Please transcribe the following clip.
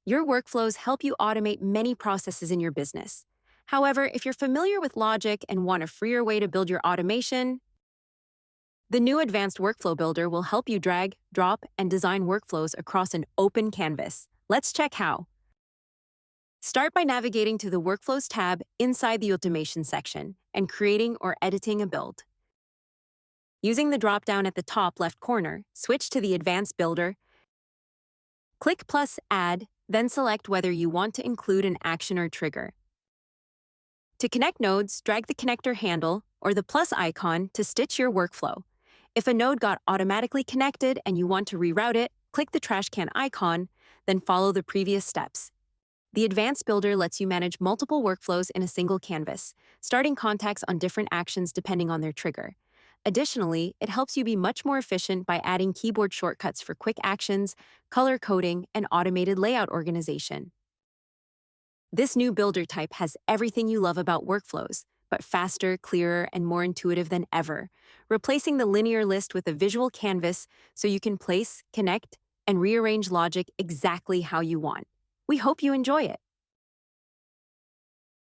Your workflows help you automate many processes in your business. However, if you're familiar with Logic and want a freer way to build your automation, the new Advanced Workflow Builder will help you drag, drop, and design workflows across an open canvas. Let's check how. Start by navigating to the Workflows tab inside the Automation section and creating or editing a build. Using the drop-down at the top left corner, switch to the Advanced Builder, click plus Add, then select whether you want to include an action or trigger. To connect nodes, drag the connector handle or the plus icon to stitch your workflow. If a node got automatically connected and you want to reroute it, click the trash can icon, then follow the previous steps. The Advanced Builder lets you manage multiple workflows in a single canvas, starting contacts on different actions depending on their trigger. Additionally, it helps you be much more efficient by adding keyboard shortcuts for quick actions, color coding, and automated layout organization. This new builder type has everything you love about workflows, but faster, clearer, and more intuitive than ever, replacing the linear list with a visual canvas so you can place, connect, and rearrange logic exactly how you want. We hope you enjoy it.